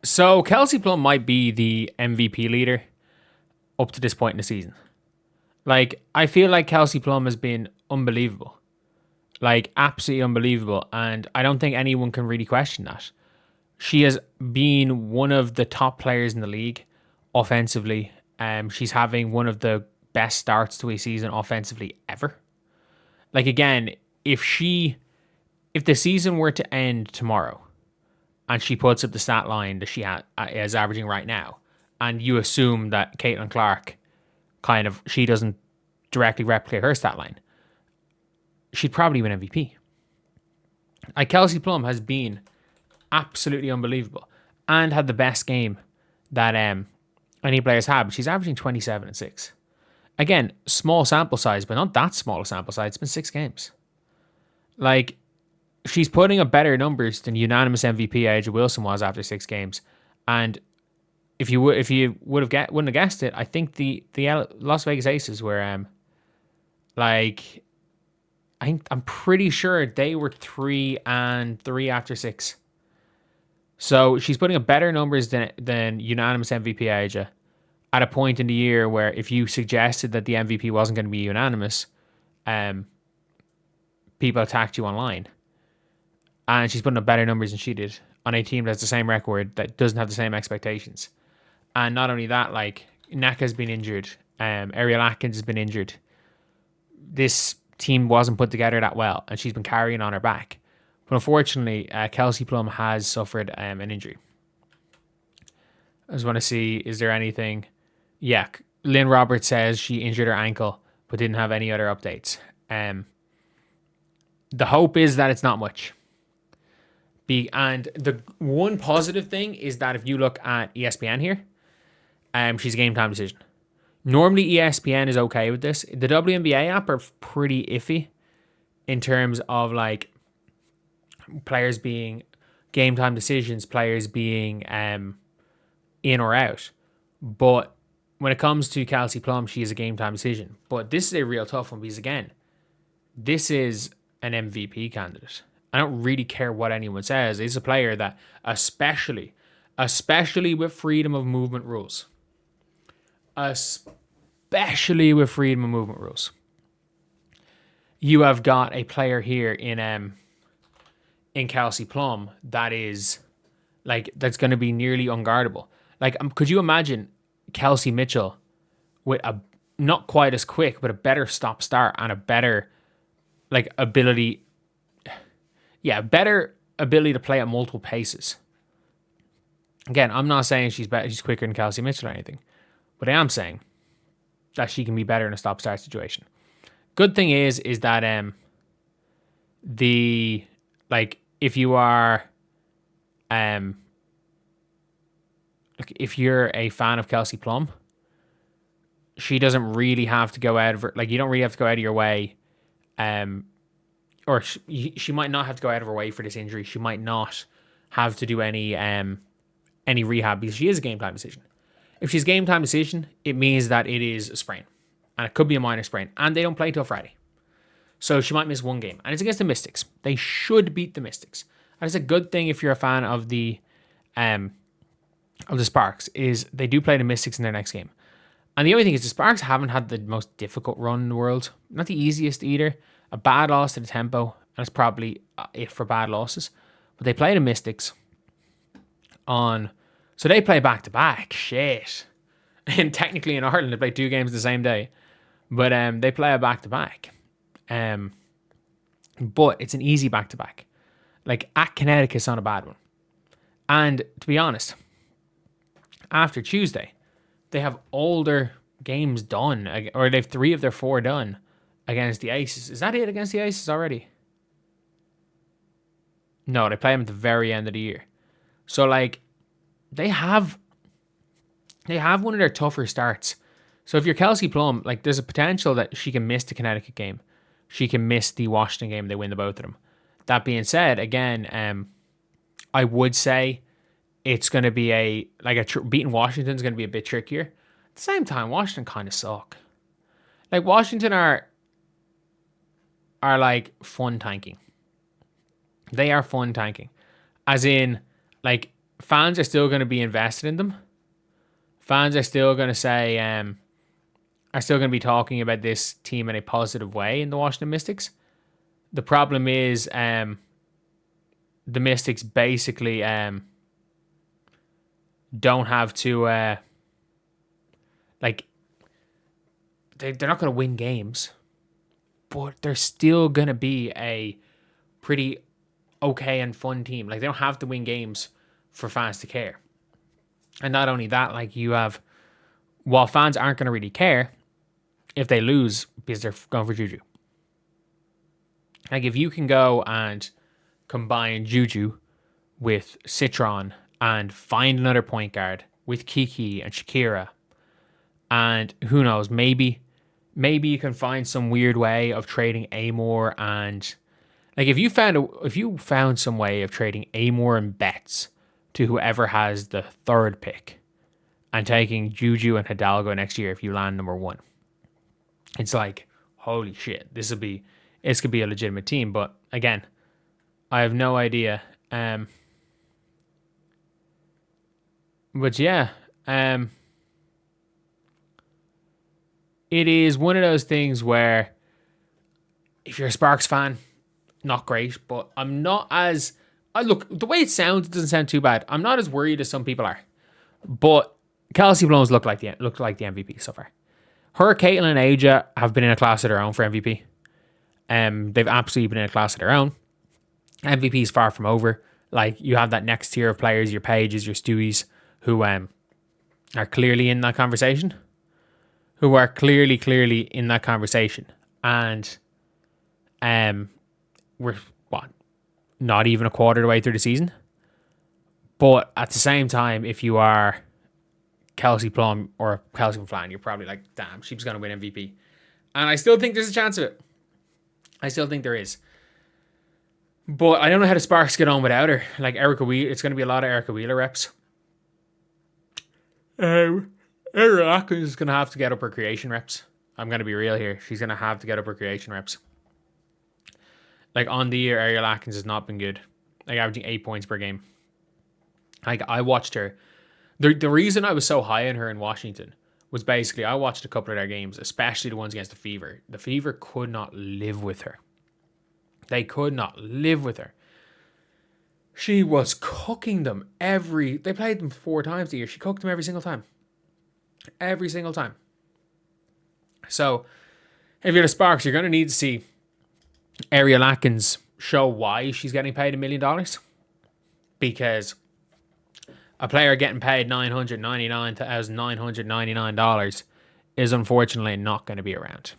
So Kelsey Plum might be the MVP leader up to this point in the season. Like, I feel like Kelsey Plum has been unbelievable. Like, absolutely unbelievable. And I don't think anyone can really question that. She has been one of the top players in the league offensively. She's having one of the best starts to a season offensively ever. Like, again, if the season were to end tomorrow and she puts up the stat line that she is averaging right now, and you assume that Caitlin Clark she doesn't directly replicate her stat line, she'd probably win MVP. Like, Kelsey Plum has been absolutely unbelievable and had the best game that any players have. She's averaging 27 and 6. Again, small sample size, but not that small a sample size. It's been 6 games. Like, she's putting up better numbers than unanimous MVP AJ Wilson was after 6 games. And if you wouldn't have guessed it, I think the Las Vegas Aces were I'm pretty sure they were 3-3 after 6. So she's putting up better numbers than unanimous MVP AJ at a point in the year where if you suggested that the MVP wasn't going to be unanimous, people attacked you online. And she's putting up better numbers than she did on a team that's the same record, that doesn't have the same expectations. And not only that, like, Naka's been injured. Ariel Atkins has been injured. This team wasn't put together that well, and she's been carrying on her back. But unfortunately, Kelsey Plum has suffered an injury. I just want to see, is there anything? Yeah, Lynn Roberts says she injured her ankle, but didn't have any other updates. The hope is that it's not much. And the one positive thing is that if you look at ESPN here, she's a game time decision. Normally ESPN is okay with this. The WNBA app are pretty iffy in terms of like players being game time decisions, players being in or out. But when it comes to Kelsey Plum, she is a game time decision. But this is a real tough one because, again, this is an MVP candidate. I don't really care what anyone says. He's a player that, especially with freedom of movement rules, you have got a player here in Kelsey Plum that is that's going to be nearly unguardable. Like, could you imagine Kelsey Mitchell with a not quite as quick, but a better stop start and a better ability? Yeah, better ability to play at multiple paces. Again, I'm not saying she's quicker than Kelsey Mitchell or anything, but I am saying that she can be better in a stop-start situation. Good thing is that if you are if you're a fan of Kelsey Plum, she doesn't really have to go out of her, you don't really have to go out of your way, or she might not have to go out of her way for this injury. She might not have to do any rehab because she is a game time decision. If she's game time decision, it means that it is a sprain, and it could be a minor sprain, and they don't play till Friday, so she might miss one game, and it's against the Mystics. They should beat the Mystics. And it's a good thing if you're a fan of the Sparks, is they do play the Mystics in their next game. And the only thing is the Sparks haven't had the most difficult run in the world, not the easiest either. A bad loss to the tempo, and it's probably it for bad losses. But they play the Mystics so they play back to back. Shit. And technically in Ireland they play 2 games the same day, but they play a back to back. But it's an easy back to back. Like, at Connecticut's not a bad one. And to be honest, after Tuesday, they have all their games done, or they have 3 of their 4 done against the Aces. Is that it against the Aces already? No, they play them at the very end of the year. So, they have one of their tougher starts. So if you're Kelsey Plum, there's a potential that she can miss the Connecticut game. She can miss the Washington game. They win the both of them. That being said, again, I would say it's going to be beating Washington is going to be a bit trickier. At the same time, Washington kind of suck. Washington are fun tanking. They are fun tanking. As in, fans are still going to be invested in them. Fans are still going to say, are still going to be talking about this team in a positive way in the Washington Mystics. The problem is, the Mystics basically don't have to, they're not going to win games, but they're still going to be a pretty okay and fun team. Like, they don't have to win games for fans to care. And not only that, like, you have, while fans aren't going to really care if they lose because they're going for Juju. Like, if you can go and combine Juju with Citron and find another point guard with Kiki and Shakira, and who knows, maybe you can find some weird way of trading Amor, and like, if you found some way of trading Amor and Betts to whoever has the third pick and taking Juju and Hidalgo next year if you land number 1. It's like, holy shit, this could be a legitimate team. But again, I have no idea. But yeah, it is one of those things where if you're a Sparks fan, not great, but I'm not as... look, the way it sounds, it doesn't sound too bad. I'm not as worried as some people are. But Kelsey Plum looked like the MVP so far. Her, Caitlin, and Aja have been in a class of their own for MVP. They've absolutely been in a class of their own. MVP is far from over. Like, you have that next tier of players, your Paiges, your Stewies, who are clearly in that conversation. Who are clearly in that conversation. And we're, not even a quarter of the way through the season. But at the same time, if you are Kelsey Plum or Kelsey Flan, you're probably like, damn, she's going to win MVP. And I still think there's a chance of it. I still think there is. But I don't know how the Sparks get on without her. Like, Erica Wheeler, it's going to be a lot of Erica Wheeler reps. Erica Atkins is going to have to get up her creation reps. I'm going to be real here. She's going to have to get up her creation reps. Like, on the year, Ariel Atkins has not been good. Like, averaging 8 points per game. Like, I watched her. The reason I was so high on her in Washington was basically I watched a couple of their games, especially the ones against the Fever. The Fever could not live with her. They could not live with her. She was cooking them they played them 4 times a year. She cooked them every single time. Every single time. So, if you're the Sparks, you're going to need to see Ariel Atkins show why she's getting paid $1 million. Because a player getting paid $999,999 is unfortunately not going to be around.